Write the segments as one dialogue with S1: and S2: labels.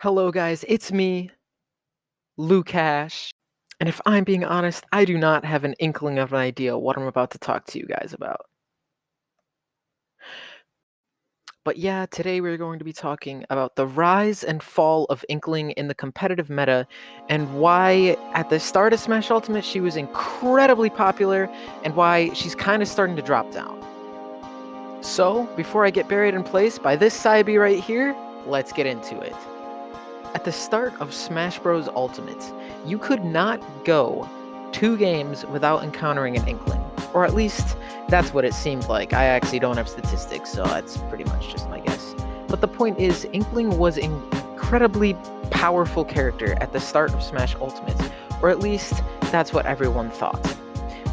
S1: Hello, guys, it's me, Lucash. And if I'm being honest, I do not have an inkling of an idea what I'm about to talk to you guys about. But yeah, today we're going to be talking about the rise and fall of Inkling in the competitive meta, and why at the start of Smash Ultimate she was incredibly popular, and why she's kind of starting to drop down. So, before I get buried in place by this side B right here, let's get into it. At the start of Smash Bros. Ultimate, you could not go 2 games without encountering an Inkling. Or at least, that's what it seemed like. I actually don't have statistics, so that's pretty much just my guess. But the point is, Inkling was an incredibly powerful character at the start of Smash Ultimate. Or at least, that's what everyone thought.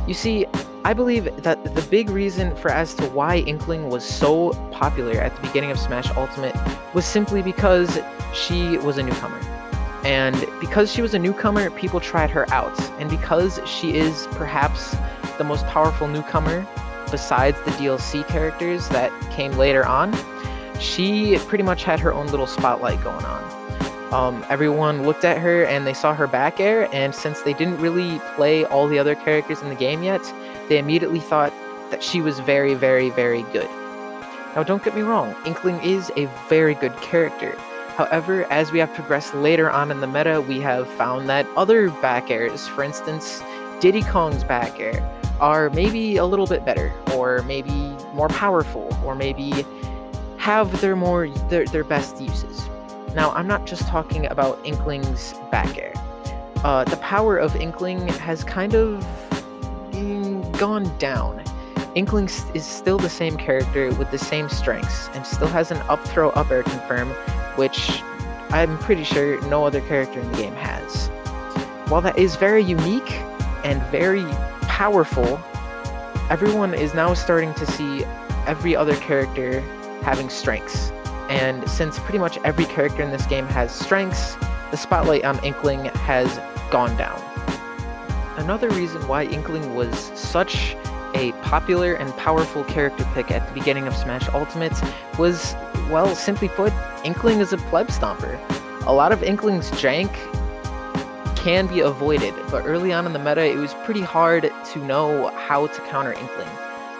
S1: You see, I believe that the big reason for as to why Inkling was so popular at the beginning of Smash Ultimate was simply because she was a newcomer. And because she was a newcomer, people tried her out. And because she is perhaps the most powerful newcomer, besides the DLC characters that came later on, she pretty much had her own little spotlight going on. Everyone looked at her and they saw her back air, and since they didn't really play all the other characters in the game yet, they immediately thought that she was very, very, very good. Now, don't get me wrong, Inkling is a very good character. However, as we have progressed later on in the meta, we have found that other back airs, for instance, Diddy Kong's back air, are maybe a little bit better, or maybe more powerful, or maybe have their best uses. Now, I'm not just talking about Inkling's back air. The power of Inkling has kind of gone down. Inkling is still the same character with the same strengths, and still has an up throw up air confirm, which I'm pretty sure no other character in the game has. While that is very unique and very powerful, everyone is now starting to see every other character having strengths. And since pretty much every character in this game has strengths, the spotlight on Inkling has gone down. Another reason why Inkling was such a popular and powerful character pick at the beginning of Smash Ultimate was, well, simply put, Inkling is a pleb stomper. A lot of Inkling's jank can be avoided, but early on in the meta, it was pretty hard to know how to counter Inkling.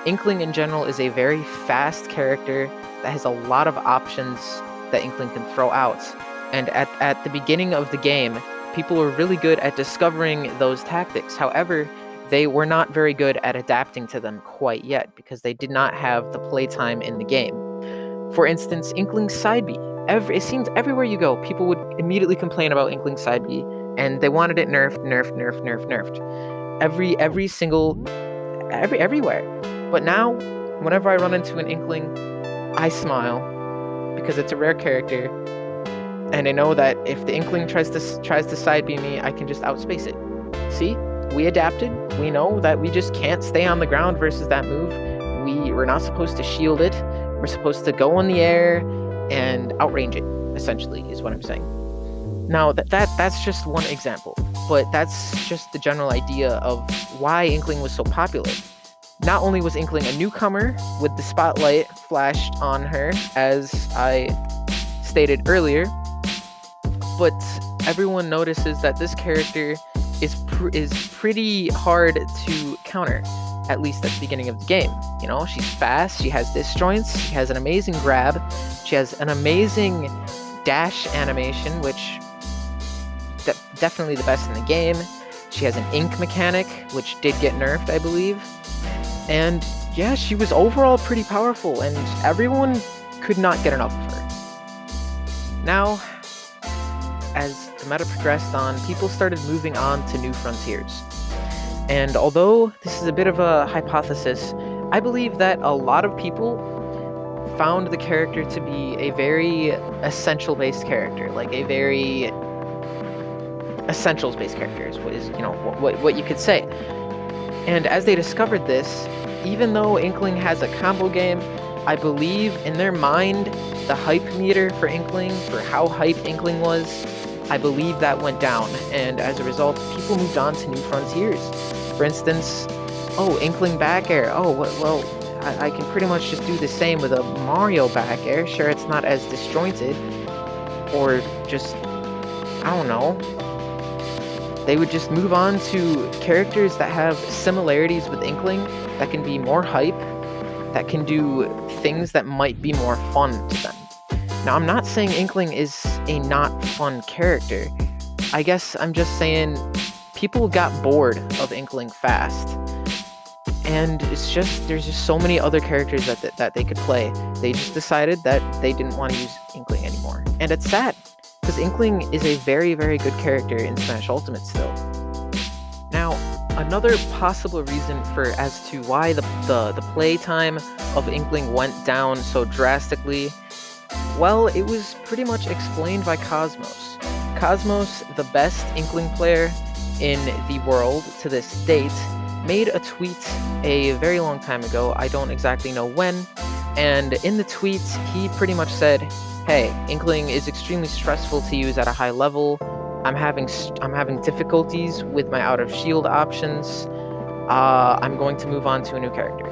S1: Inkling in general is a very fast character that has a lot of options that Inkling can throw out. And at the beginning of the game, people were really good at discovering those tactics. However, they were not very good at adapting to them quite yet, because they did not have the playtime in the game. For instance, Inkling's side B. It seems everywhere you go, people would immediately complain about Inkling's side B, and they wanted it nerfed. Everywhere. But now, whenever I run into an Inkling, I smile, because it's a rare character, and I know that if the Inkling tries to side B me, I can just outspace it. See? We adapted. We know that we just can't stay on the ground versus that move. We're not supposed to shield it. We're supposed to go in the air and outrange it, essentially, is what I'm saying. Now, that's just one example, but that's just the general idea of why Inkling was so popular. Not only was Inkling a newcomer with the spotlight flashed on her, as I stated earlier, but everyone notices that this character is pretty hard to counter, at least at the beginning of the game. You know, she's fast, she has disjoints, she has an amazing grab, she has an amazing dash animation, which definitely the best in the game. She has an ink mechanic, which did get nerfed, I believe. And yeah, she was overall pretty powerful, and everyone could not get enough of her. Now, as the meta progressed on, people started moving on to new frontiers. And although this is a bit of a hypothesis, I believe that a lot of people found the character to be a very essential-based character, like a very essentials-based character is what you could say. And as they discovered this, even though Inkling has a combo game, I believe in their mind, the hype meter for Inkling, for how hype Inkling was, I believe that went down, and as a result, people moved on to new frontiers. For instance, Inkling back air. I can pretty much just do the same with a Mario back air. Sure, it's not as disjointed, or just, I don't know, they would just move on to characters that have similarities with Inkling, that can be more hype, that can do things that might be more fun to them. Now, I'm not saying Inkling is a not fun character. I guess I'm just saying people got bored of Inkling fast. And there's just so many other characters that they could play. They just decided that they didn't want to use Inkling anymore. And it's sad, because Inkling is a very, very good character in Smash Ultimate still. Now, another possible reason as to why the playtime of Inkling went down so drastically, well, it was pretty much explained by Cosmos. Cosmos, the best Inkling player in the world to this date, made a tweet a very long time ago, I don't exactly know when, and in the tweet he pretty much said, hey, Inkling is extremely stressful to use at a high level, I'm having difficulties with my out of shield options, I'm going to move on to a new character.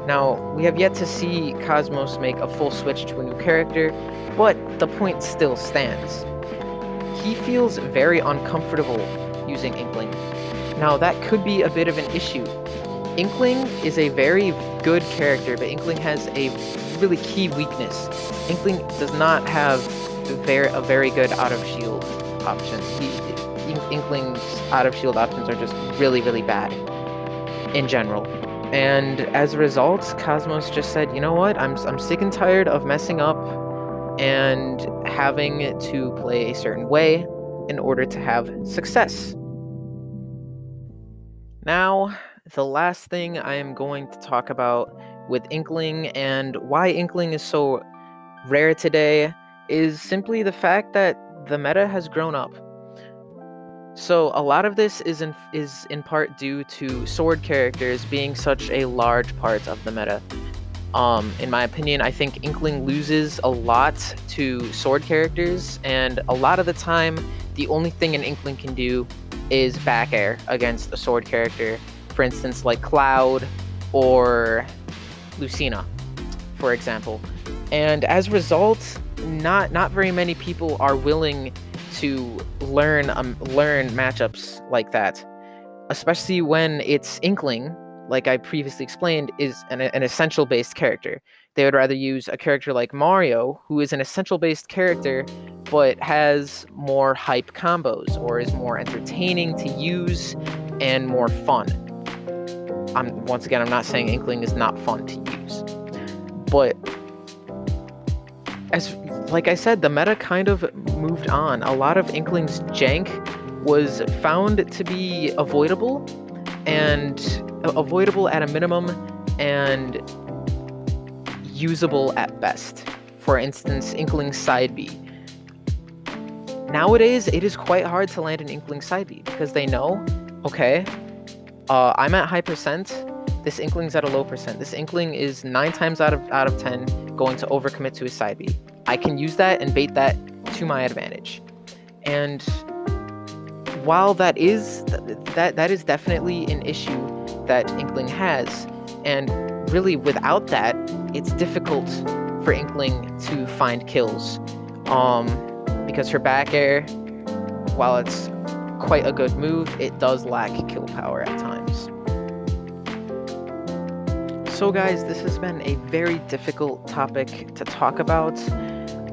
S1: Now, we have yet to see Cosmos make a full switch to a new character, but the point still stands. He feels very uncomfortable using Inkling. Now, that could be a bit of an issue. Inkling is a very good character, but Inkling has a really key weakness. Inkling does not have a very good out-of-shield option. Inkling's out-of-shield options are just really, really bad in general. And as a result, Cosmos just said, you know what, I'm sick and tired of messing up and having to play a certain way in order to have success. Now, the last thing I am going to talk about with Inkling and why Inkling is so rare today is simply the fact that the meta has grown up. So a lot of this is in part due to sword characters being such a large part of the meta. In my opinion, I think Inkling loses a lot to sword characters, and a lot of the time, the only thing an Inkling can do is back air against a sword character. For instance, like Cloud or Lucina, for example. And as a result, not very many people are willing to learn matchups like that, especially when it's Inkling, like I previously explained, is an essential-based character. They would rather use a character like Mario, who is an essential-based character, but has more hype combos, or is more entertaining to use and more fun. Once again, I'm not saying Inkling is not fun to use, but like I said, the meta kind of moved on. A lot of Inkling's jank was found to be avoidable at a minimum and usable at best. For instance, Inkling's side B. Nowadays, it is quite hard to land an Inkling side B because they know, okay, I'm at high percent, this Inkling's at a low percent. This Inkling is 9 times out of 10 going to overcommit to his side B. I can use that and bait that to my advantage. And while that is definitely an issue that Inkling has, and really without that, it's difficult for Inkling to find kills. Because her back air, while it's quite a good move, it does lack kill power at times. So guys, this has been a very difficult topic to talk about.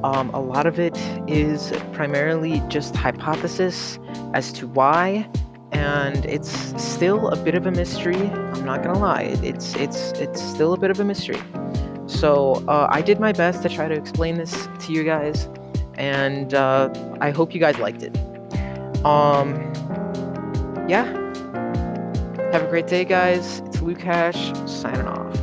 S1: A lot of it is primarily just hypothesis as to why, and it's still a bit of a mystery. I'm not gonna lie, it's still a bit of a mystery. So I did my best to try to explain this to you guys, and I hope you guys liked it. Yeah. Have a great day, guys. It's Lukash signing off.